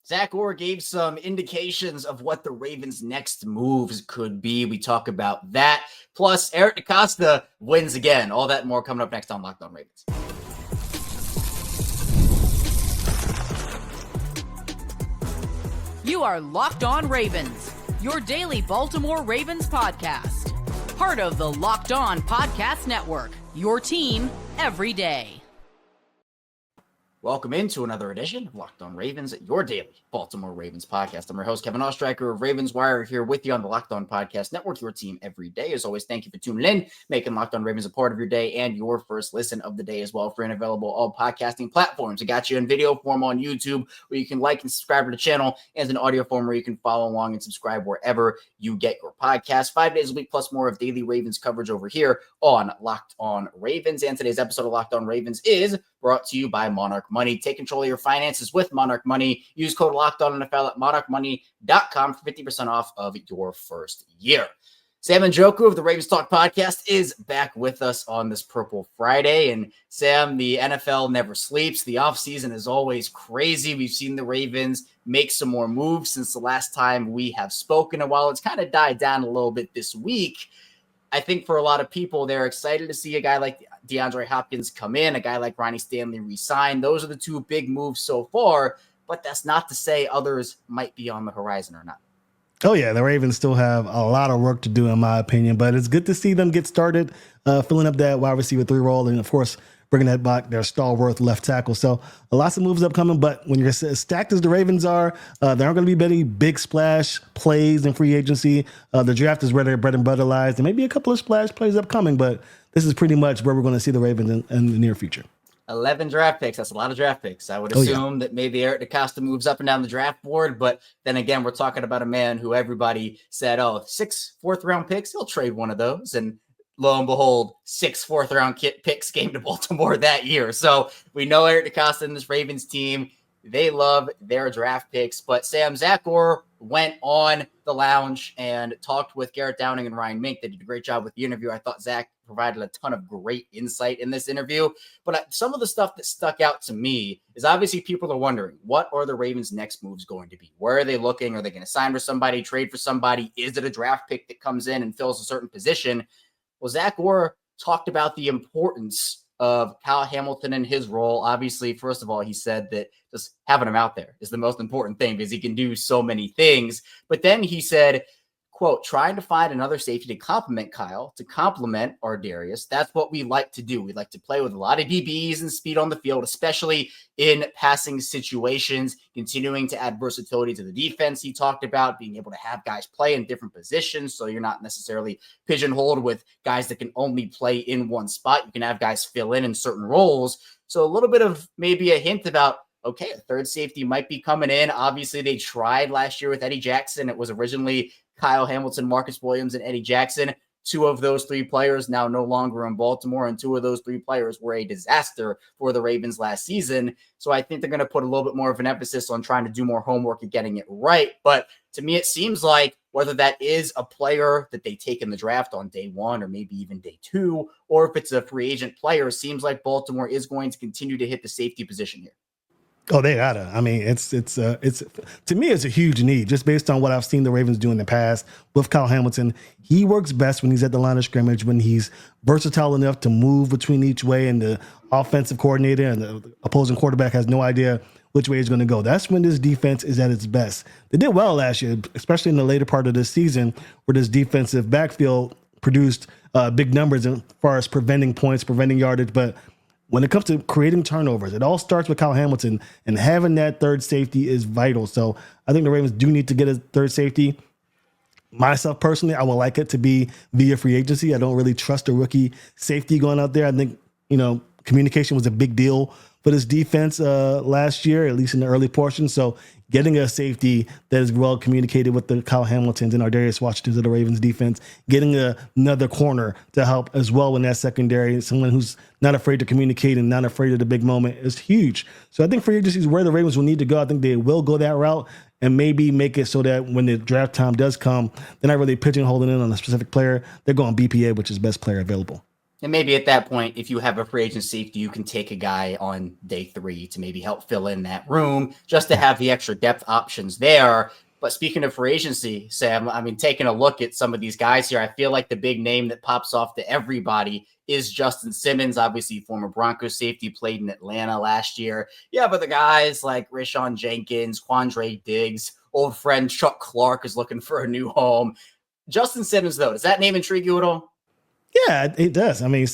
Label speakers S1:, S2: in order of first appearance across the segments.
S1: Zach Orr gave some indications of what the Ravens' next moves could be. We talk about that. Plus, Eric DeCosta wins again. All that and more coming up next on Locked On Ravens.
S2: You are Locked On Ravens, your daily Baltimore Ravens podcast. Part of the Locked On Podcast Network, your team every day.
S1: Welcome into another edition of Locked On Ravens, your daily Baltimore Ravens podcast. I'm your host, Kevin Oestreicher of Ravens Wire, here with you on the Locked On Podcast Network, your team every day. As always, thank you for tuning in, making Locked On Ravens a part of your day and your first listen of the day as well. Free and available all podcasting platforms. I got you in video form on YouTube, where you can like and subscribe to the channel, and in audio form where you can follow along and subscribe wherever you get your podcast. 5 days a week plus more of daily Ravens coverage over here on Locked On Ravens. And today's episode of Locked On Ravens is brought to you by Monarch Money. Take control of your finances with Monarch Money. Use code LOCKEDONNFL at monarchmoney.com for 50% off of your first year. Sam Njoku of the Ravens Talk podcast is back with us on this Purple Friday. And Sam, the NFL never sleeps. The offseason is always crazy. We've seen the Ravens make some more moves since the last time we have spoken. And while it's kind of died down a little bit this week, I think for a lot of people, they're excited to see a guy like DeAndre Hopkins come in, a guy like Ronnie Stanley resign. Those are the two big moves so far, but that's not to say others might be on the horizon or not.
S3: Oh, yeah, the Ravens still have a lot of work to do, in my opinion, but it's good to see them get started, filling up that wide receiver 3 role, and, of course, bringing that back their stalwart left tackle. So lots of moves upcoming, but when you're as stacked as the Ravens are, there aren't going to be many big splash plays in free agency. The draft is where their bread and butter lies. There may be a couple of splash plays upcoming, but this is pretty much where we're going to see the Ravens in the near future.
S1: 11 draft picks. That's a lot of draft picks. I would assume that maybe Eric DeCosta moves up and down the draft board. But then again, we're talking about a man who everybody said, 6 fourth-round picks, he'll trade one of those. And lo and behold, 6 fourth-round picks came to Baltimore that year. So we know Eric DeCosta and this Ravens team, they love their draft picks. But Sam, Zach Orr went on the lounge and talked with Garrett Downing and Ryan Mink. They did a great job with the interview. I thought Zach provided a ton of great insight in this interview. But some of the stuff that stuck out to me is obviously people are wondering, what are the Ravens' next moves going to be? Where are they looking? Are they going to sign for somebody, trade for somebody? Is it a draft pick that comes in and fills a certain position? Well, Zach Orr talked about the importance of Kyle Hamilton and his role. Obviously, first of all, he said that just having him out there is the most important thing because he can do so many things. But then he said, quote, trying to find another safety to complement Kyle, to complement our Darius. That's what we like to do. We like to play with a lot of DBs and speed on the field, especially in passing situations, continuing to add versatility to the defense. He talked about being able to have guys play in different positions, so you're not necessarily pigeonholed with guys that can only play in one spot. You can have guys fill in certain roles. So a little bit of maybe a hint about, okay, a third safety might be coming in. Obviously, they tried last year with Eddie Jackson. It was originally Kyle Hamilton, Marcus Williams, and Eddie Jackson. 2 of those 3 players now no longer in Baltimore, and 2 of those 3 players were a disaster for the Ravens last season. So I think they're going to put a little bit more of an emphasis on trying to do more homework and getting it right. But to me, it seems like whether that is a player that they take in the draft on day 1 or maybe even day 2, or if it's a free agent player, it seems like Baltimore is going to continue to hit the safety position here.
S3: Oh, they gotta. I mean, it's to me, it's a huge need just based on what I've seen the Ravens do in the past with Kyle Hamilton. He works best when he's at the line of scrimmage, when he's versatile enough to move between each way, and the offensive coordinator and the opposing quarterback has no idea which way he's going to go. That's when this defense is at its best. They did well last year, especially in the later part of this season, where this defensive backfield produced big numbers as far as preventing points, preventing yardage, but when it comes to creating turnovers, it all starts with Kyle Hamilton, and having that third safety is vital. So I think the Ravens do need to get a third safety. Myself personally, I would like it to be via free agency. I don't really trust a rookie safety going out there. I think, communication was a big deal for this defense last year, at least in the early portion. So getting a safety that is well communicated with the Kyle Hamiltons and our Darius Washingtons of the Ravens defense, getting another corner to help as well in that secondary, someone who's not afraid to communicate and not afraid of the big moment, is huge. So I think free agency is where the Ravens will need to go. I think they will go that route and maybe make it so that when the draft time does come, they're not really pigeonholing in on a specific player. They're going BPA, which is best player available.
S1: And maybe at that point, if you have a free agent safety, you can take a guy on day 3 to maybe help fill in that room just to have the extra depth options there. But speaking of free agency, Sam, I mean, taking a look at some of these guys here, I feel like the big name that pops off to everybody is Justin Simmons, obviously former Broncos safety, played in Atlanta last year. Yeah, but the guys like Rashod Jenkins, Quandre Diggs, old friend Chuck Clark is looking for a new home. Justin Simmons, though, does that name intrigue you at all?
S3: Yeah, it does. I mean,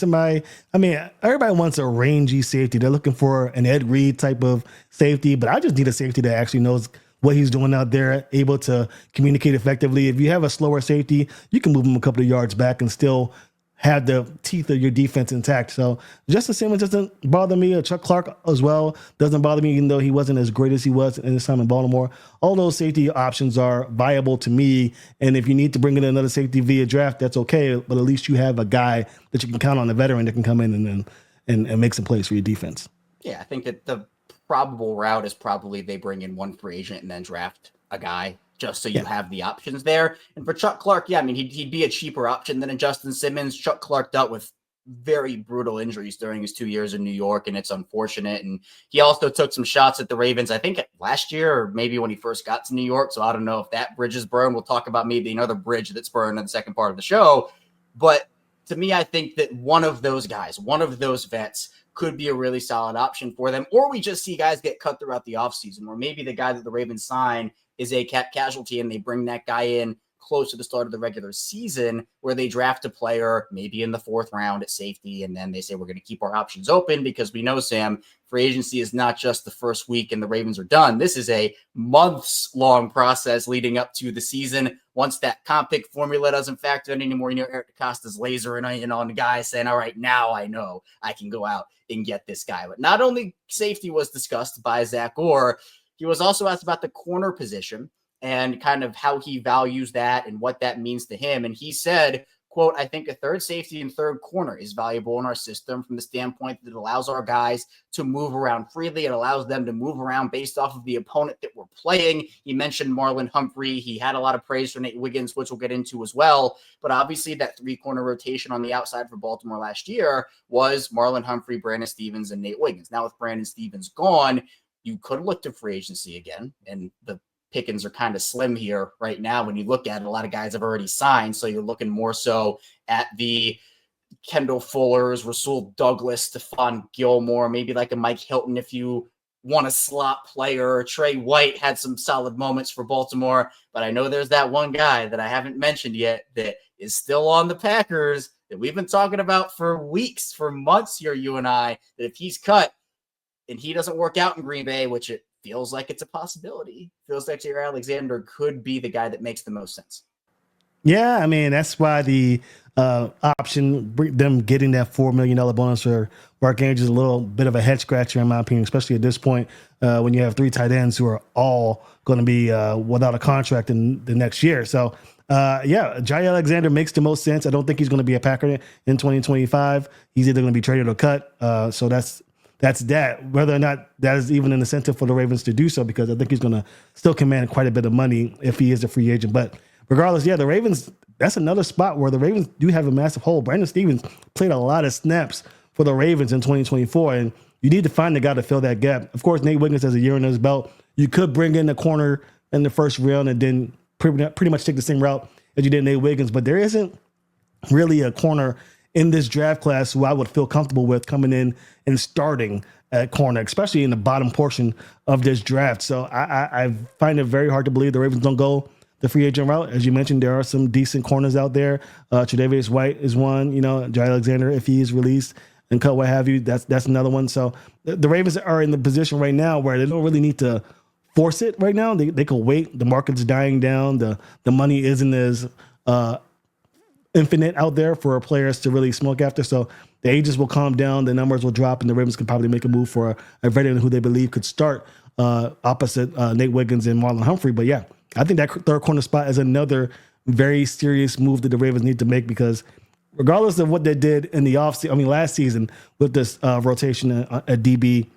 S3: everybody wants a rangy safety. They're looking for an Ed Reed type of safety, but I just need a safety that actually knows what he's doing out there, able to communicate effectively. If you have a slower safety, you can move him a couple of yards back and still have the teeth of your defense intact. So Justin Simmons doesn't bother me. Chuck Clark as well doesn't bother me, even though he wasn't as great as he was in his time in Baltimore. All those safety options are viable to me. And if you need to bring in another safety via draft, that's okay. But at least you have a guy that you can count on, a veteran that can come in and make some plays for your defense.
S1: Yeah, I think that the probable route is probably they bring in one free agent and then draft a guy just so you have the options there. And for Chuck Clark, yeah, I mean, he'd be a cheaper option than a Justin Simmons. Chuck Clark dealt with very brutal injuries during his 2 years in New York, and it's unfortunate. And he also took some shots at the Ravens, I think last year or maybe when he first got to New York. So I don't know if that bridge is burned. We'll talk about maybe another bridge that's burned in the second part of the show. But to me, I think that one of those guys, one of those vets could be a really solid option for them. Or we just see guys get cut throughout the offseason, or maybe the guy that the Ravens sign is a cap casualty and they bring that guy in close to the start of the regular season where they draft a player maybe in the 4th round at safety. And then they say, we're going to keep our options open because we know, Sam, free agency is not just the first week and the Ravens are done. This is a months-long process leading up to the season. Once that comp pick formula doesn't factor in anymore, Eric DeCosta's lasering in on the guy saying, all right, now I know I can go out and get this guy. But not only safety was discussed by Zach Orr, he was also asked about the corner position and kind of how he values that and what that means to him. And he said, quote, I think a third safety and third corner is valuable in our system from the standpoint that it allows our guys to move around freely. It allows them to move around based off of the opponent that we're playing. He mentioned Marlon Humphrey. He had a lot of praise for Nate Wiggins, which we'll get into as well. But obviously that 3-corner rotation on the outside for Baltimore last year was Marlon Humphrey, Brandon Stephens, and Nate Wiggins. Now with Brandon Stephens gone, you could look to free agency again, and the pickings are kind of slim here right now. When you look at it, a lot of guys have already signed. So you're looking more so at the Kendall Fullers, Rasul Douglas, Stephon Gilmore, maybe like a Mike Hilton if you want a slot player. Trey White had some solid moments for Baltimore, but I know there's that one guy that I haven't mentioned yet that is still on the Packers that we've been talking about for weeks, for months here, you and I, that if he's cut and he doesn't work out in Green Bay, which it feels like it's a possibility, feels like Jair Alexander could be the guy that makes the most sense.
S3: Yeah, I mean, that's why the option, them getting that $4 million bonus for Mark Andrews is a little bit of a head scratcher, in my opinion, especially at this point when you have 3 tight ends who are all going to be without a contract in the next year. So, Jair Alexander makes the most sense. I don't think he's going to be a Packer in 2025. He's either going to be traded or cut. So that's that. Whether or not that is even an incentive for the Ravens to do so, because I think he's going to still command quite a bit of money if he is a free agent. But regardless, the Ravens, that's another spot where the Ravens do have a massive hole. Brandon Stephens played a lot of snaps for the Ravens in 2024, and you need to find a guy to fill that gap. Of course, Nate Wiggins has a year on his belt. You could bring in a corner in the first round and then pretty much take the same route as you did Nate Wiggins, but there isn't really a corner in this draft class who I would feel comfortable with coming in and starting at corner, especially in the bottom portion of this draft. So I find it very hard to believe the Ravens don't go the free agent route. As you mentioned, there are some decent corners out there. Tre'Davious White is one, Jair Alexander, if he is released and cut, what have you, that's another one. So the Ravens are in the position right now where they don't really need to force it right now. They could wait. The market's dying down. The money isn't as infinite out there for players to really smoke after. So the ages will calm down, the numbers will drop, and the Ravens could probably make a move for a veteran who they believe could start opposite Nate Wiggins and Marlon Humphrey. But yeah, I think that third corner spot is another very serious move that the Ravens need to make, because regardless of what they did in the offseason, last season with this rotation at DB,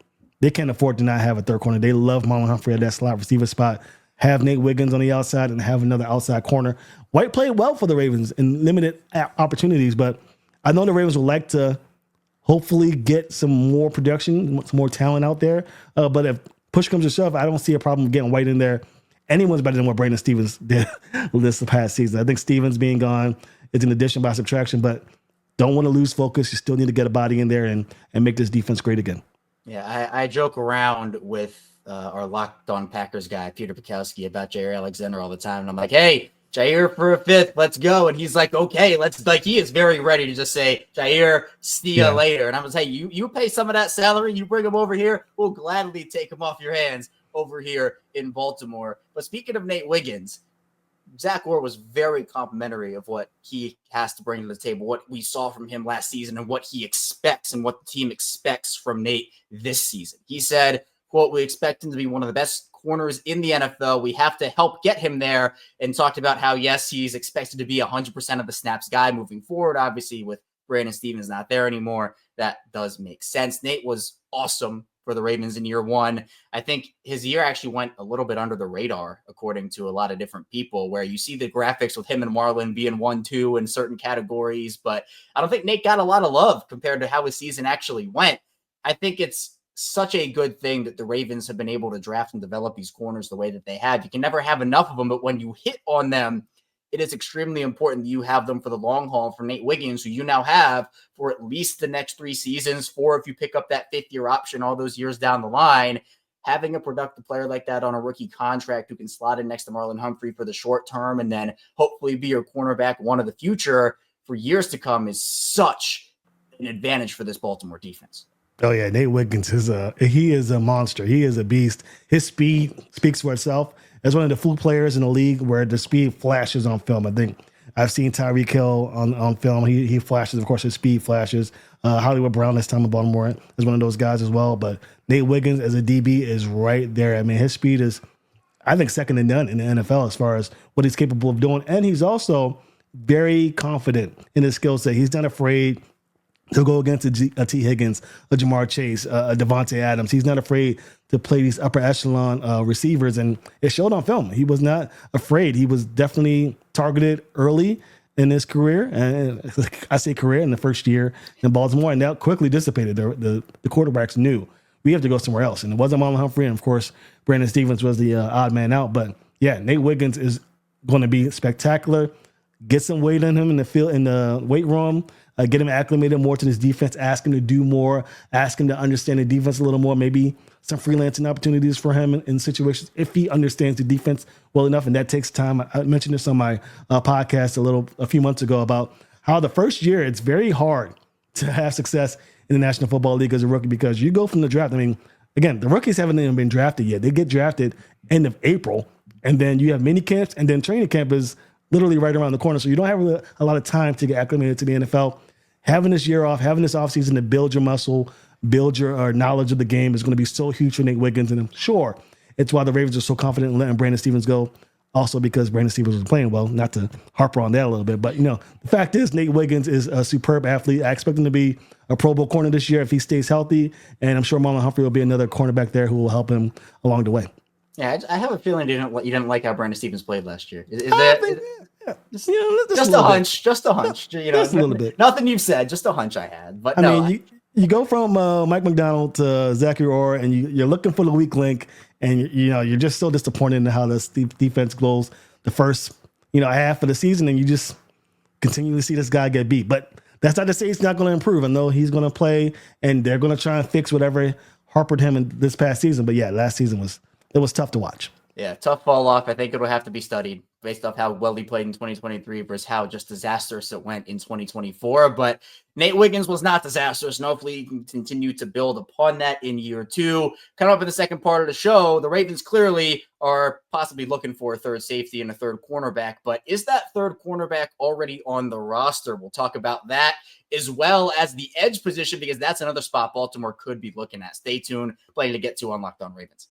S3: they can't afford to not have a third corner. They love Marlon Humphrey at that slot receiver spot. Have Nate Wiggins on the outside and have another outside corner. White played well for the Ravens in limited opportunities, but I know the Ravens would like to hopefully get some more production, some more talent out there. But if push comes to shove, I don't see a problem getting White in there. Anyone's better than what Brandon Stevens did this past season. I think Stevens being gone is an addition by subtraction, but don't want to lose focus. You still need to get a body in there and make this defense great again.
S1: Yeah, I joke around with our Locked On Packers guy, Peter Bukowski, about Jair Alexander all the time. And I'm like, hey, Jair for a fifth, let's go. And he's like, okay, he is very ready to just say, Jair, see you later. And I was like, hey, you pay some of that salary, you bring him over here, we'll gladly take him off your hands over here in Baltimore. But speaking of Nate Wiggins, Zach Orr was very complimentary of what he has to bring to the table, what we saw from him last season and what he expects and what the team expects from Nate this season. He said, quote, we expect him to be one of the best corners in the NFL. We have to help get him there, and talked about how, yes, he's expected to be 100% of the snaps guy moving forward. Obviously, with Brandon Stevens not there anymore, that does make sense. Nate was awesome for the Ravens in year one. I think his year actually went a little bit under the radar, according to a lot of different people, where you see the graphics with him and Marlon being 1-2 in certain categories, but I don't think Nate got a lot of love compared to how his season actually went. I think it's such a good thing that the Ravens have been able to draft and develop these corners the way that they have. You can never have enough of them, but when you hit on them, it is extremely important that you have them for the long haul. For Nate Wiggins, who you now have for at least the next 3 seasons, 4 if you pick up that 5th-year option all those years down the line, having a productive player like that on a rookie contract who can slot in next to Marlon Humphrey for the short term and then hopefully be your cornerback one of the future for years to come is such an advantage for this Baltimore defense.
S3: Oh yeah, Nate Wiggins is a monster. He is a beast. His speed speaks for itself. As one of the few players in the league where the speed flashes on film. I think I've seen Tyreek Hill on film. He flashes, of course, his speed flashes. Hollywood Brown this time in Baltimore is one of those guys as well. But Nate Wiggins as a DB is right there. I mean, his speed is, I think, second to none in the NFL as far as what he's capable of doing. And he's also very confident in his skill set. He's not afraid to go against a T. Higgins, a Jamar Chase, a Devontae Adams. He's not afraid to play these upper echelon receivers, and it showed on film. He was not afraid. He was definitely targeted early in his career, and I say career in the first year in Baltimore, and that quickly dissipated. The quarterbacks knew we have to go somewhere else, and it wasn't Marlon Humphrey, and of course Brandon Stevens was the odd man out. But yeah, Nate Wiggins is going to be spectacular. Get some weight in him in the field, in the weight room. Get him acclimated more to this defense, ask him to do more, ask him to understand the defense a little more, maybe some freelancing opportunities for him in situations if he understands the defense well enough, and that takes time. I mentioned this on my podcast a few months ago about how the first year it's very hard to have success in the National Football League as a rookie because you go from the draft. I mean, again, the rookies haven't even been drafted yet. They get drafted end of April, and then you have mini camps, and then training camp is literally right around the corner. So you don't have a lot of time to get acclimated to the NFL. Having this year off, having this offseason to build your muscle, build your knowledge of the game is going to be so huge for Nate Wiggins. And I'm sure it's why the Ravens are so confident in letting Brandon Stevens go. Also because Brandon Stevens was playing well, not to harper on that a little bit. But, the fact is Nate Wiggins is a superb athlete. I expect him to be a Pro Bowl corner this year if he stays healthy. And I'm sure Marlon Humphrey will be another cornerback there who will help him along the way.
S1: Yeah, I have a feeling you didn't like how Brandon Stevens played last year. Is
S3: Just
S1: a hunch. Just a hunch.
S3: Just a little bit.
S1: Nothing you've said, just a hunch I had. But
S3: I mean, you go from Mike McDonald to Zach Orr, and you're looking for the weak link, and you're just so disappointed in how this defense goes the first half of the season, and you just continually see this guy get beat. But that's not to say he's not going to improve. I know he's going to play, and they're going to try and fix whatever harpered him in this past season. But yeah, last season was tough to watch.
S1: Yeah, tough fall off. I think it'll have to be studied based off how well he played in 2023 versus how just disastrous it went in 2024. But Nate Wiggins was not disastrous, and hopefully he can continue to build upon that in year 2. Coming up in the second part of the show, the Ravens clearly are possibly looking for a third safety and a third cornerback. But is that third cornerback already on the roster? We'll talk about that as well as the edge position, because that's another spot Baltimore could be looking at. Stay tuned. Plenty to get to on Locked On Ravens.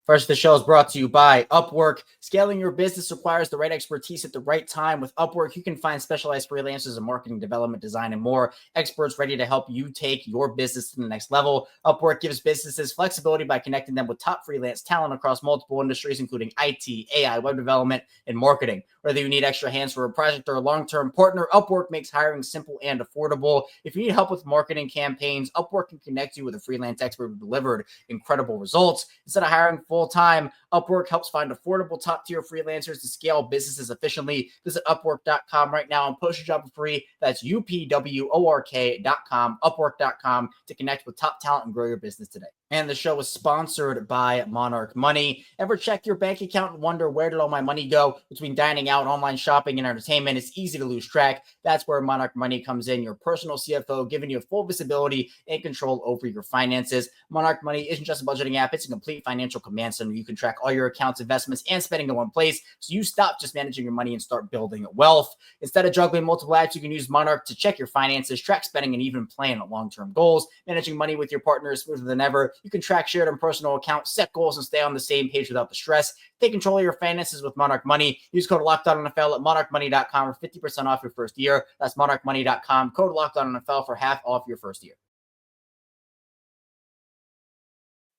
S1: First, the show is brought to you by Upwork. Scaling your business requires the right expertise at the right time. With Upwork, you can find specialized freelancers in marketing, development, design, and more. Experts ready to help you take your business to the next level. Upwork gives businesses flexibility by connecting them with top freelance talent across multiple industries, including IT, AI, web development, and marketing. Whether you need extra hands for a project or a long-term partner, Upwork makes hiring simple and affordable. If you need help with marketing campaigns, Upwork can connect you with a freelance expert who delivered incredible results. Instead of hiring full-time, Upwork helps find affordable top-tier freelancers to scale businesses efficiently. Visit Upwork.com right now and post your job for free. That's UPWORK.com, Upwork.com to connect with top talent and grow your business today. And the show is sponsored by Monarch Money. Ever check your bank account and wonder, where did all my money go? Between dining out, online shopping, and entertainment, it's easy to lose track. That's where Monarch Money comes in, your personal CFO, giving you full visibility and control over your finances. Monarch Money isn't just a budgeting app, it's a complete financial command center. You can track all your accounts, investments, and spending in one place, so you stop just managing your money and start building wealth. Instead of juggling multiple apps, you can use Monarch to check your finances, track spending, and even plan long-term goals. Managing money with your partner is smoother than ever. You can track shared and personal accounts, set goals, and stay on the same page without the stress. Take control of your finances with Monarch Money. Use code LOCKEDONNFL at monarchmoney.com for 50% off your first year. That's monarchmoney.com. Code LOCKEDONNFL for half off your first year.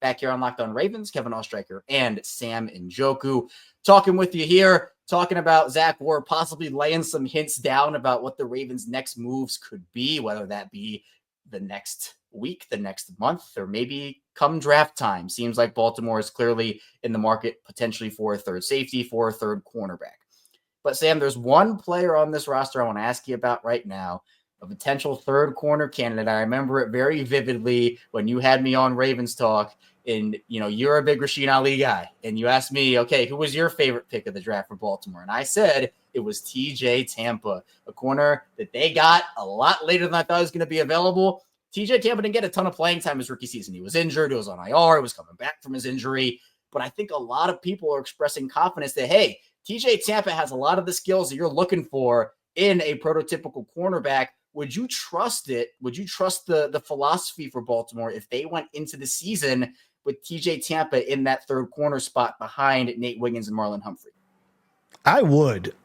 S1: Back here on Locked On Ravens, Kevin Oestreicher and Sam Njoku talking with you here, talking about Zach Orr possibly laying some hints down about what the Ravens' next moves could be, whether that be the next week, the next month, or maybe come draft time. Seems like Baltimore is clearly in the market potentially for a third safety, for a third cornerback. But Sam, there's one player on this roster I want to ask you about right now, a potential third corner candidate. I remember it very vividly when you had me on Ravens Talk, and you're a big Rashod Ali guy, and you asked me, okay, who was your favorite pick of the draft for Baltimore? And I said it was TJ Tampa, a corner that they got a lot later than I thought was going to be available. TJ Tampa didn't get a ton of playing time his rookie season. He was injured. He was on IR. He was coming back from his injury. But I think a lot of people are expressing confidence that, hey, TJ Tampa has a lot of the skills that you're looking for in a prototypical cornerback. Would you trust it? Would you trust the philosophy for Baltimore if they went into the season with TJ Tampa in that third corner spot behind Nate Wiggins and Marlon Humphrey?
S3: I would,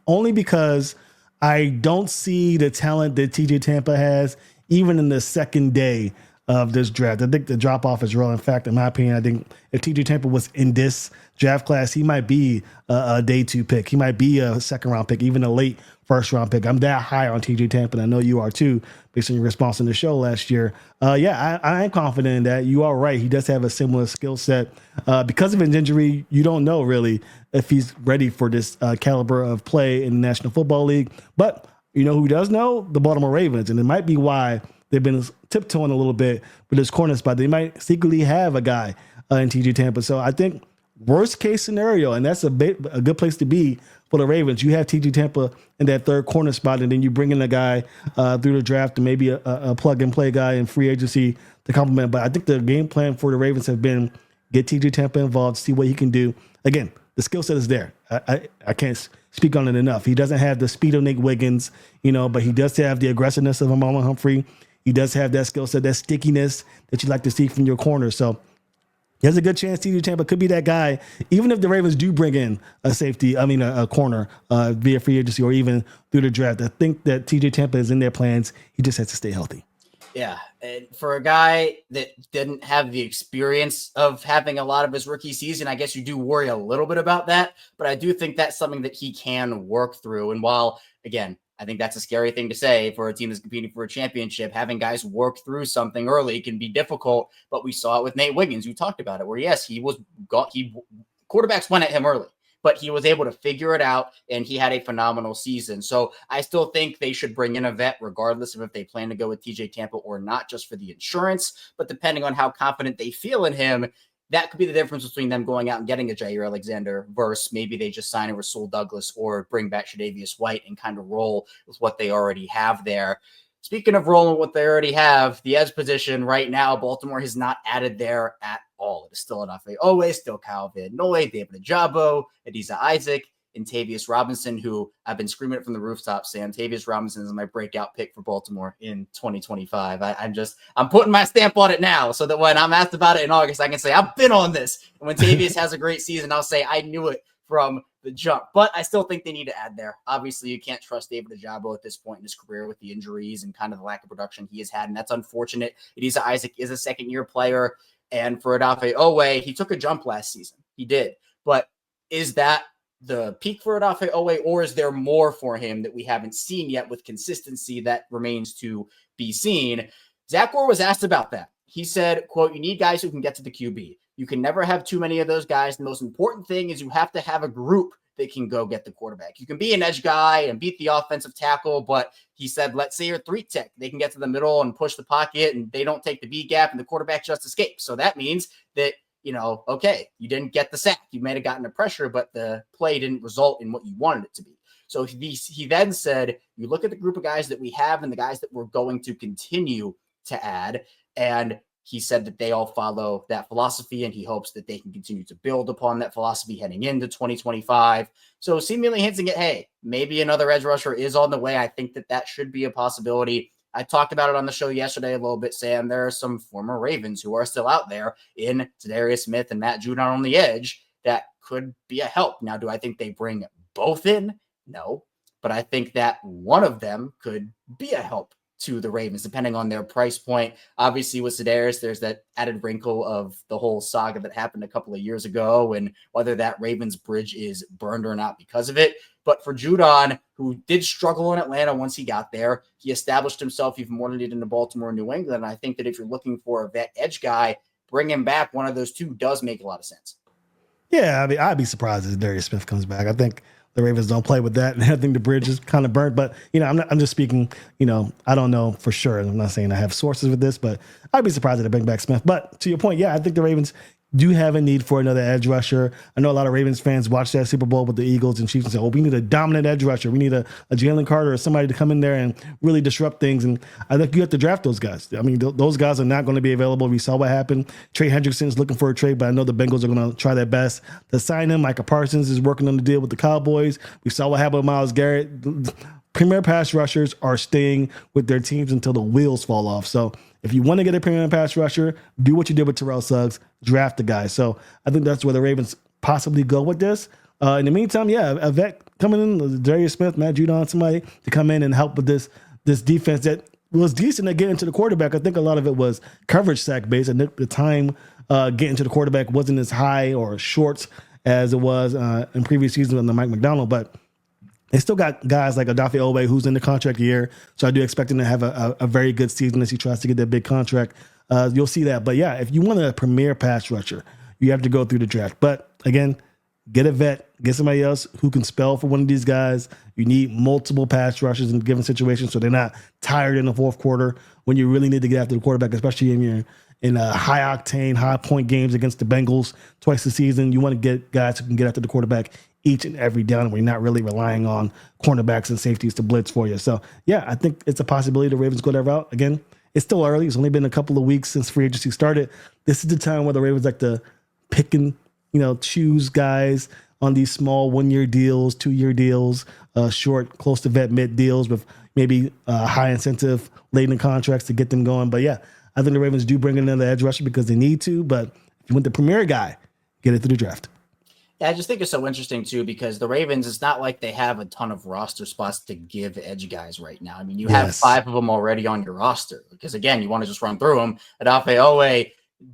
S3: only because I don't see the talent that TJ Tampa has, even in the second day of this draft. I think the drop-off is real. In fact, in my opinion, I think if TJ Tampa was in this draft class, he might be a day 2 pick. He might be a second-round pick, even a late first-round pick. I'm that high on TJ Tampa, and I know you are too, based on your response in the show last year. I am confident in that. You are right. He does have a similar skill set. Because of his injury, you don't know really if he's ready for this caliber of play in the National Football League. But you know who does know? The Baltimore Ravens, and it might be why they've been tiptoeing a little bit with this corner spot. They might secretly have a guy in TJ Tampa. So I think worst case scenario, and that's a good place to be for the Ravens. You have TJ Tampa in that third corner spot, and then you bring in a guy through the draft and maybe a plug and play guy in free agency to complement. But I think the game plan for the Ravens have been get TJ Tampa involved, see what he can do. Again, the skill set is there. I can't speak on it enough. He doesn't have the speed of Nate Wiggins, but he does have the aggressiveness of Marlon Humphrey. He does have that skill set, that stickiness that you like to see from your corner. So there's a good chance TJ Tampa could be that guy, even if the Ravens do bring in a corner via free agency or even through the draft. I think that TJ Tampa is in their plans. He just has to stay healthy.
S1: Yeah, and for a guy that didn't have the experience of having a lot of his rookie season, I guess you do worry a little bit about that, but I do think that's something that he can work through. And while, again, I think that's a scary thing to say for a team that's competing for a championship, having guys work through something early can be difficult, but we saw it with Nate Wiggins. You talked about it, where yes, quarterbacks went at him early, but he was able to figure it out, and he had a phenomenal season. So I still think they should bring in a vet, regardless of if they plan to go with TJ Tampa or not, just for the insurance. But depending on how confident they feel in him, that could be the difference between them going out and getting a Jair Alexander versus maybe they just sign a Rasul Douglas or bring back Tre'Davious White and kind of roll with what they already have there. Speaking of rolling what they already have, the edge position right now, Baltimore has not added there at all. It is still Odafe Owe, still Kyle Van Noy, David Ajabo, Adisa Isaac. in Tavius Robinson, who I've been screaming it from the rooftop, Sam. Tavius Robinson is my breakout pick for Baltimore in 2025. I'm putting my stamp on it now so that when I'm asked about it in August, I can say I've been on this. And when Tavius has a great season, I'll say I knew it from the jump. But I still think they need to add there. Obviously, you can't trust David Ojabo at this point in his career with the injuries and kind of the lack of production he has had, and that's unfortunate. Adisa Isaac is a second-year player, and for Odafe Owe, he took a jump last season. He did. But is that the peak for Odafe Owe, or is there more for him that we haven't seen yet with consistency that remains to be seen? Zach Orr was asked about that. He said, quote, "You need guys who can get to the QB. You can never have too many of those guys. The most important thing is you have to have a group that can go get the quarterback. You can be an edge guy and beat the offensive tackle, but," he said, "let's say you're 3-tech. They can get to the middle and push the pocket, and they don't take the B gap, and the quarterback just escapes. So that means that, okay, you didn't get the sack. You may have gotten the pressure, but the play didn't result in what you wanted it to be." So he then said, you look at the group of guys that we have and the guys that we're going to continue to add, and he said that they all follow that philosophy, and he hopes that they can continue to build upon that philosophy heading into 2025. So seemingly hinting at, hey, maybe another edge rusher is on the way. I think that should be a possibility. I talked about it on the show yesterday a little bit, Sam. There are some former Ravens who are still out there in Darius Smith and Matt Judon on the edge that could be a help. Now, do I think they bring both in? No, but I think that one of them could be a help to the Ravens, depending on their price point. Obviously, with Sedaris, there's that added wrinkle of the whole saga that happened a couple of years ago, and whether that Ravens bridge is burned or not because of it. But for Judon, who did struggle in Atlanta once he got there, he established himself even more than he did in Baltimore and New England. And I think that if you're looking for a vet edge guy, bring him back. One of those two does make a lot of sense.
S3: Yeah, I mean, I'd be surprised if Darius Smith comes back. I think the Ravens don't play with that, and I think the bridge is kind of burnt. But I'm just speaking. I don't know for sure. I'm not saying I have sources with this, but I'd be surprised if they bring back Smith. But to your point, yeah, I think the Ravens do have a need for another edge rusher. I know a lot of Ravens fans watch that Super Bowl with the Eagles and Chiefs and say, "Oh, we need a dominant edge rusher. We need a Jalen Carter or somebody to come in there and really disrupt things." And I think you have to draft those guys. I mean, those guys are not going to be available. We saw what happened. Trey Hendrickson's looking for a trade, but I know the Bengals are going to try their best to sign him. Micah Parsons is working on the deal with the Cowboys. We saw what happened with Myles Garrett. Premier pass rushers are staying with their teams until the wheels fall off. So if you want to get a premier pass rusher, do what you did with Terrell Suggs, draft the guy. So I think that's where the Ravens possibly go with this. In the meantime, yeah, a vet coming in, Darius Smith, Matt Judon, somebody to come in and help with this defense that was decent at getting to the quarterback. I think a lot of it was coverage sack based, and the time getting to the quarterback wasn't as high or short as it was in previous seasons under Mike McDonald, but they still got guys like Odafe Owe, who's in the contract year, so I do expect him to have a very good season as he tries to get that big contract. You'll see that. But, yeah, if you want a premier pass rusher, you have to go through the draft. But, again, get a vet, get somebody else who can spell for one of these guys. You need multiple pass rushers in given situations so they're not tired in the fourth quarter when you really need to get after the quarterback, especially in high-octane, high-point games against the Bengals twice a season. You want to get guys who can get after the quarterback each and every down where you're not really relying on cornerbacks and safeties to blitz for you. So, yeah, I think it's a possibility the Ravens go that route. Again, it's still early. It's only been a couple of weeks since free agency started. This is the time where the Ravens like to pick and, choose guys on these small 1-year deals, 2-year deals, short, close to vet mid deals with maybe high incentive laden contracts to get them going. But, yeah, I think the Ravens do bring in another edge rusher because they need to. But if you want the premier guy, get it through the draft.
S1: Yeah, I just think it's so interesting, too, because the Ravens, it's not like they have a ton of roster spots to give edge guys right now. I mean, you have 5 of them already on your roster because, again, you want to just run through them. Odafe Owe,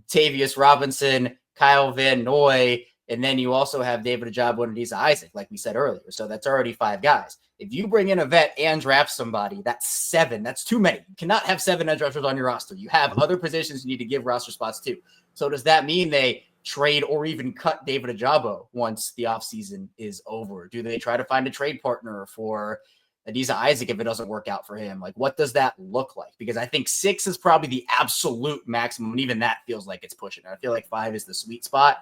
S1: Tavius Robinson, Kyle Van Noy, and then you also have David Ojabo and Adisa Isaac, like we said earlier. So that's already 5 guys. If you bring in a vet and draft somebody, that's 7. That's too many. You cannot have 7 edge rushers on your roster. You have other positions you need to give roster spots to. So does that mean they trade or even cut David Ojabo once the offseason is over? Do they try to find a trade partner for Adisa Isaac if it doesn't work out for him? Like, what does that look like? Because I think 6 is probably the absolute maximum, and even that feels like it's pushing. I feel like 5 is the sweet spot.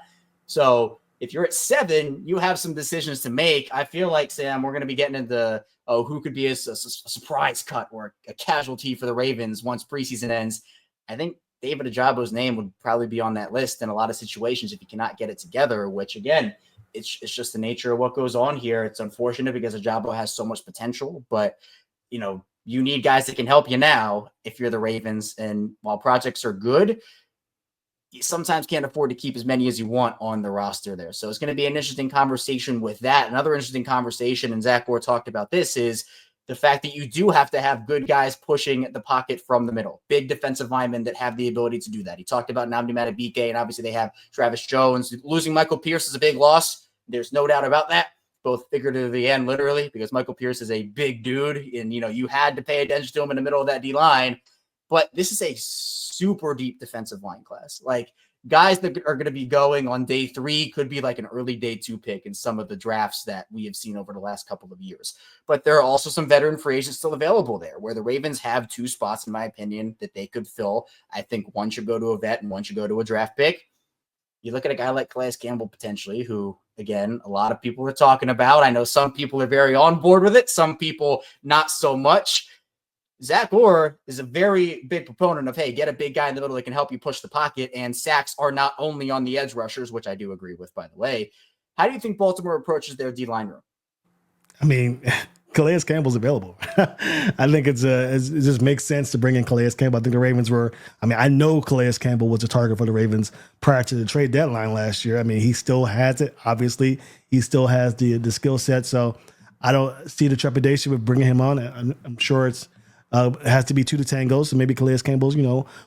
S1: So if you're at 7, you have some decisions to make. I feel like, Sam, we're going to be getting into who could be a surprise cut or a casualty for the Ravens once preseason ends. I think David Ajabo's name would probably be on that list in a lot of situations if you cannot get it together, which, again, it's just the nature of what goes on here. It's unfortunate because Ojabo has so much potential, but you need guys that can help you now if you're the Ravens. And while projects are good, you sometimes can't afford to keep as many as you want on the roster there. So it's going to be an interesting conversation with that. Another interesting conversation, and Zach Orr talked about this, is the fact that you do have to have good guys pushing the pocket from the middle, big defensive linemen that have the ability to do that. He talked about Nnamdi Madubuike, and obviously they have Travis Jones. Losing Michael Pierce is a big loss. There's no doubt about that, both figuratively and literally, because Michael Pierce is a big dude, and you had to pay attention to him in the middle of that D-line. But this is a super deep defensive line class. Like, guys that are going to be going on day 3 could be like an early day 2 pick in some of the drafts that we have seen over the last couple of years. But there are also some veteran free agents still available there, where the Ravens have 2 spots, in my opinion, that they could fill. I think one should go to a vet and one should go to a draft pick. You look at a guy like Calais Campbell, potentially, who, again, a lot of people are talking about. I know some people are very on board with it. Some people not so much. Zach Orr is a very big proponent of, hey, get a big guy in the middle that can help you push the pocket, and sacks are not only on the edge rushers, which I do agree with, by the way. How do you think Baltimore approaches their D-line room?
S3: I mean, Calais Campbell's available. I think it just makes sense to bring in Calais Campbell. I think the Ravens I know Calais Campbell was a target for the Ravens prior to the trade deadline last year. I mean, he still has it. Obviously, he still has the skill set. So I don't see the trepidation with bringing him on. I'm sure it has to be 2 to tango. So maybe Calais Campbell's,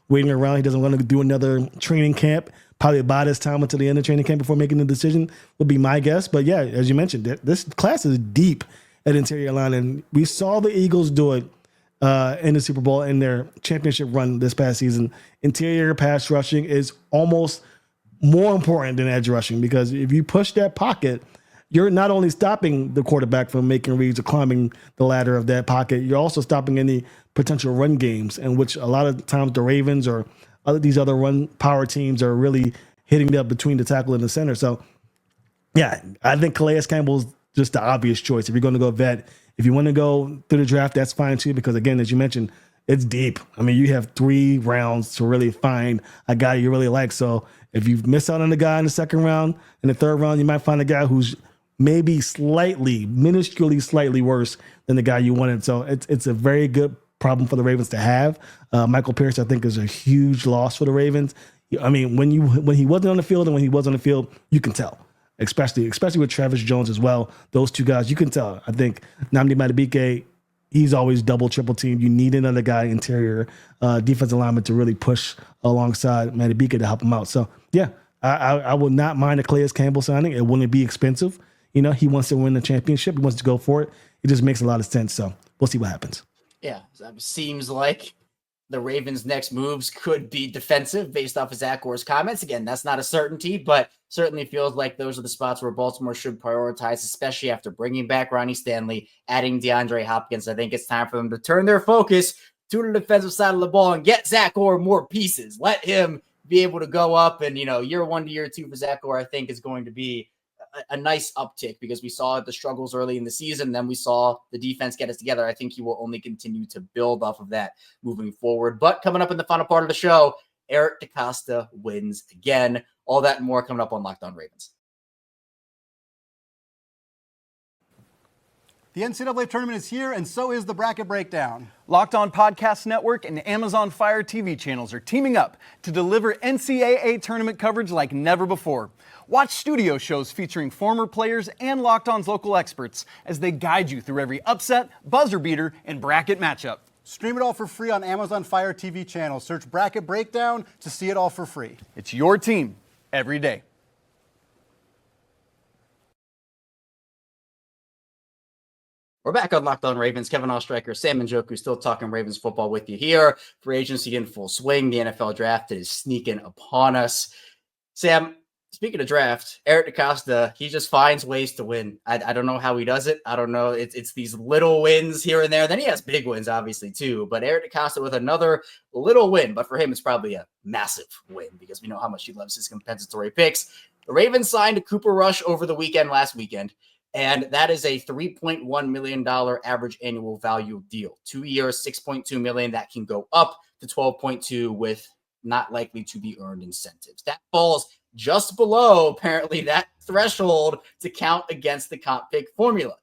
S3: waiting around. He doesn't want to do another training camp. Probably buy this time until the end of training camp before making the decision would be my guess. But yeah, as you mentioned, this class is deep at interior line. And we saw the Eagles do it in the Super Bowl in their championship run this past season. Interior pass rushing is almost more important than edge rushing, because if you push that pocket, you're not only stopping the quarterback from making reads or climbing the ladder of that pocket, you're also stopping any potential run games, in which a lot of times the Ravens or these other run power teams are really hitting up between the tackle and the center. So, yeah, I think Calais Campbell's just the obvious choice. If you're going to go vet, if you want to go through the draft, that's fine too, because again, as you mentioned, it's deep. I mean, you have 3 rounds to really find a guy you really like. So if you miss out on the guy in the second round, in the third round, you might find a guy who's maybe minusculely slightly worse than the guy you wanted. So it's a very good problem for the Ravens to have. Michael Pierce, I think, is a huge loss for the Ravens. I mean, when he wasn't on the field and when he was on the field, you can tell, especially with Travis Jones as well. Those 2 guys, you can tell. I think Nnamdi Madubuike, he's always double, triple team. You need another guy, interior defensive lineman, to really push alongside Madubuike to help him out. So yeah, I would not mind a Calais Campbell signing. It wouldn't be expensive. He wants to win the championship. He wants to go for it. It just makes a lot of sense. So we'll see what happens.
S1: Yeah, it seems like the Ravens' next moves could be defensive based off of Zach Orr's comments. Again, that's not a certainty, but certainly feels like those are the spots where Baltimore should prioritize, especially after bringing back Ronnie Stanley, adding DeAndre Hopkins. I think it's time for them to turn their focus to the defensive side of the ball and get Zach Orr more pieces. Let him be able to go up, and, year 1 to year 2 for Zach Orr, I think, is going to be a nice uptick, because we saw the struggles early in the season. Then we saw the defense get us together. I think he will only continue to build off of that moving forward. But coming up in the final part of the show, Eric DeCosta wins again. All that and more coming up on Locked On Ravens.
S4: The NCAA tournament is here, and so is the bracket breakdown.
S5: Locked On Podcast Network and Amazon Fire TV channels are teaming up to deliver NCAA tournament coverage like never before. Watch studio shows featuring former players and Locked On's local experts as they guide you through every upset, buzzer beater, and bracket matchup.
S4: Stream it all for free on Amazon Fire TV channel. Search Bracket Breakdown to see it all for free.
S5: It's your team every day.
S1: We're back on Locked On Ravens. Kevin Oestreicher, Sam Njoku, still talking Ravens football with you here. Free agency in full swing. The NFL draft is sneaking upon us. Sam, speaking of draft, Eric DeCosta, he just finds ways to win. I don't know how he does it. I don't know. It's these little wins here and there. Then he has big wins, obviously, too. But Eric DeCosta with another little win. But for him, it's probably a massive win, because we know how much he loves his compensatory picks. The Ravens signed Cooper Rush over the last weekend. And that is a $3.1 million average annual value deal. 2 years, $6.2 million. That can go up to $12.2 with not likely to be earned incentives. That falls just below, apparently, that threshold to count against the comp pick formula.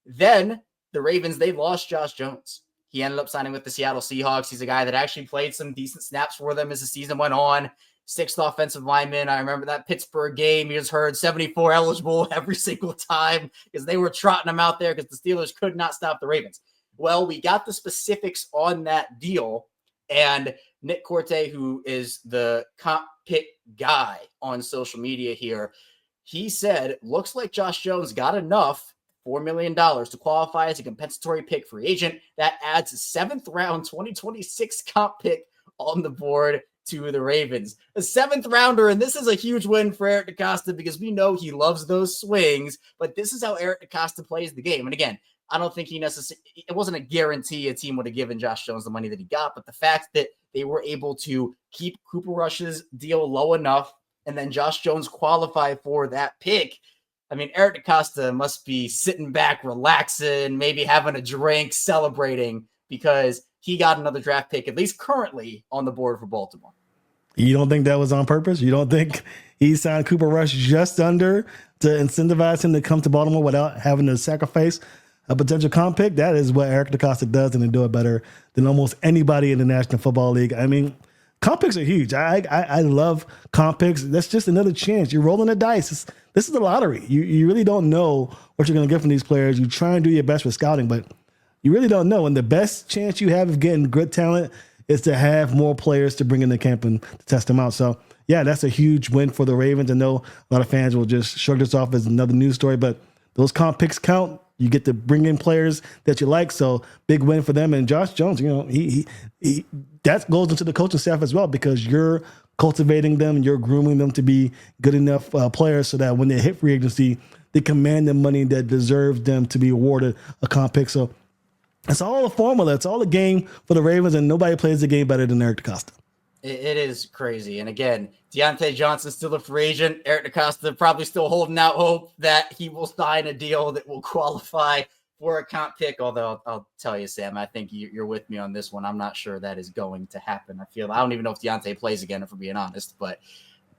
S1: Then the Ravens, they lost Josh Jones. He ended up signing with the Seattle Seahawks. He's a guy that actually played some decent snaps for them as the season went on. 6th offensive lineman. I remember that Pittsburgh game. He was heard 74 eligible every single time because they were trotting him out there because the Steelers could not stop the Ravens. Well, we got the specifics on that deal, and Nick Corte, who is the comp pick guy on social media here, he said, looks like Josh Jones got enough, $4 million, to qualify as a compensatory pick free agent. That adds a 7th round 2026 comp pick on the board to the Ravens. A 7th rounder, and this is a huge win for Eric DeCosta because we know he loves those swings, but this is how Eric DeCosta plays the game. And again, I don't think it wasn't a guarantee a team would have given Josh Jones the money that he got, but the fact that they were able to keep Cooper Rush's deal low enough and then Josh Jones qualify for that pick. I mean, Eric DeCosta must be sitting back, relaxing, maybe having a drink, celebrating because he got another draft pick, at least currently on the board for Baltimore.
S3: You don't think that was on purpose? You don't think he signed Cooper Rush just under to incentivize him to come to Baltimore without having to sacrifice a potential comp pick? That is what Eric DeCosta does, and they do it better than almost anybody in the National Football League. I mean, comp picks are huge. I love comp picks. That's just another chance. You're rolling the dice. This is the lottery. You really don't know what you're going to get from these players. You try and do your best with scouting, but you really don't know. And the best chance you have of getting good talent is to have more players to bring in the camp and to test them out. So, yeah, that's a huge win for the Ravens. I know a lot of fans will just shrug this off as another news story, but those comp picks count. You get to bring in players that you like, so big win for them. And Josh Jones, he that goes into the coaching staff as well because you're cultivating them, you're grooming them to be good enough players so that when they hit free agency, they command the money that deserves them to be awarded a comp pick. So it's all a formula. It's all a game for the Ravens, and nobody plays the game better than Eric DeCosta.
S1: It is crazy. And again, Deontay Johnson's still a free agent. Eric DeCosta probably still holding out hope that he will sign a deal that will qualify for a comp pick. Although I'll tell you, Sam, I think you're with me on this one. I'm not sure that is going to happen. I don't even know if Deontay plays again, if we're being honest, but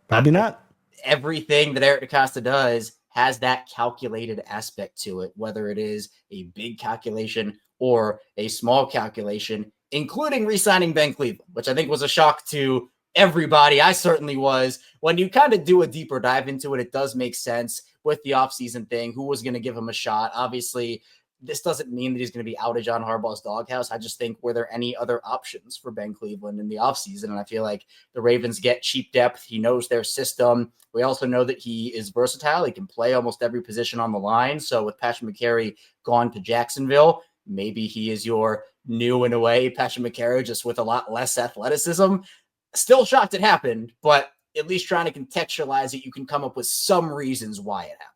S3: probably not.
S1: Everything that Eric DeCosta does has that calculated aspect to it, whether it is a big calculation or a small calculation, including re-signing Ben Cleveland, which I think was a shock to everybody. I certainly was. When you kind of do a deeper dive into it, it does make sense with the offseason thing. Who was going to give him a shot? Obviously, this doesn't mean that he's going to be out of John Harbaugh's doghouse. I just think, were there any other options for Ben Cleveland in the offseason? And I feel like the Ravens get cheap depth. He knows their system. We also know that he is versatile. He can play almost every position on the line. So with Patrick McCary gone to Jacksonville, maybe he is your new, in a way, Patrick McCary, just with a lot less athleticism. Still shocked it happened, but at least trying to contextualize it, you can come up with some reasons why it happened.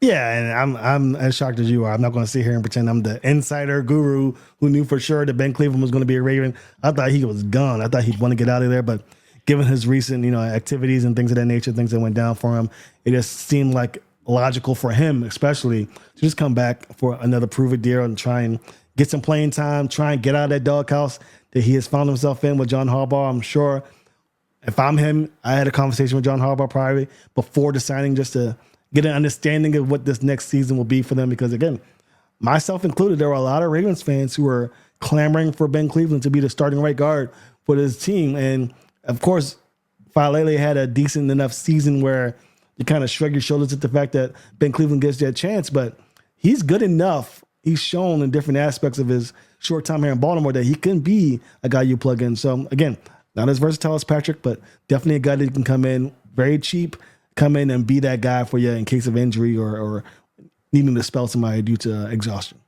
S3: Yeah, and I'm as shocked as you are. I'm not going to sit here and pretend I'm the insider guru who knew for sure that Ben Cleveland was going to be a Raven. I thought he was gone. I thought he'd want to get out of there, but given his recent, activities and things of that nature, things that went down for him, it just seemed like logical for him, especially, to just come back for another prove-it deal and try and get some playing time, try and get out of that doghouse that he has found himself in with John Harbaugh. I'm sure if I'm him, I had a conversation with John Harbaugh privately before deciding just to get an understanding of what this next season will be for them. Because again, myself included, there were a lot of Ravens fans who were clamoring for Ben Cleveland to be the starting right guard for this team. And of course, Falele had a decent enough season where you kind of shrug your shoulders at the fact that Ben Cleveland gets that chance, but he's good enough. He's shown in different aspects of his short time here in Baltimore that he can be a guy you plug in. So again, not as versatile as Patrick, but definitely a guy that can come in very cheap, come in and be that guy for you in case of injury or needing to spell somebody due to exhaustion.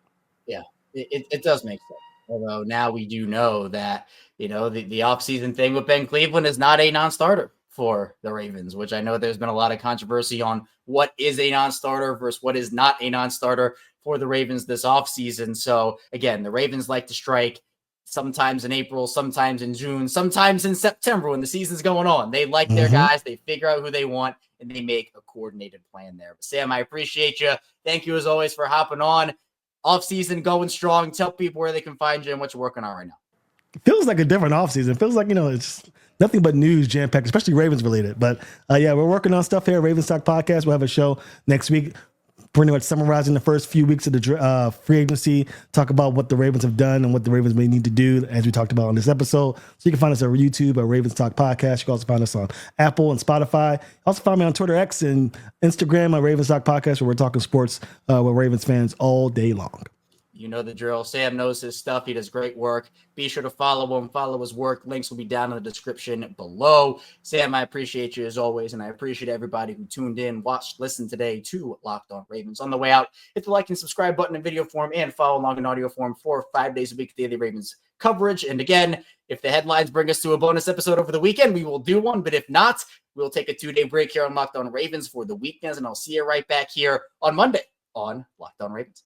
S1: Yeah, it does make sense. Although now we do know that, the offseason thing with Ben Cleveland is not a non-starter for the Ravens, which I know there's been a lot of controversy on what is a non-starter versus what is not a non-starter for the Ravens this offseason. So again, the Ravens like to strike sometimes in April, sometimes in June, sometimes in September when the season's going on. They like their guys, they figure out who they want, and they make a coordinated plan there. But Sam, I appreciate you. Thank you as always for hopping on. Offseason going strong. Tell people where they can find you and what you're working on right now.
S3: feels like a different offseason. It feels like, it's nothing but news jam-packed, especially Ravens related. But yeah, we're working on stuff here. Ravens Talk Podcast. We'll have a show next week, pretty much summarizing the first few weeks of the free agency, talk about what the Ravens have done and what the Ravens may need to do, as we talked about on this episode. So you can find us on YouTube at Ravens Talk Podcast. You can also find us on Apple and Spotify. Also find me on Twitter X and Instagram at Ravens Talk Podcast, where we're talking sports with Ravens fans all day long.
S1: You know the drill. Sam knows his stuff. He does great work. Be sure to follow him, follow his work. Links will be down in the description below. Sam, I appreciate you as always, and I appreciate everybody who tuned in, watched, listened today to Locked On Ravens. On the way out, hit the like and subscribe button in video form and follow along in audio form for 5 days a week daily Ravens coverage. And again, if the headlines bring us to a bonus episode over the weekend, we will do one. But if not, we'll take a 2-day break here on Locked On Ravens for the weekends, and I'll see you right back here on Monday on Locked On Ravens.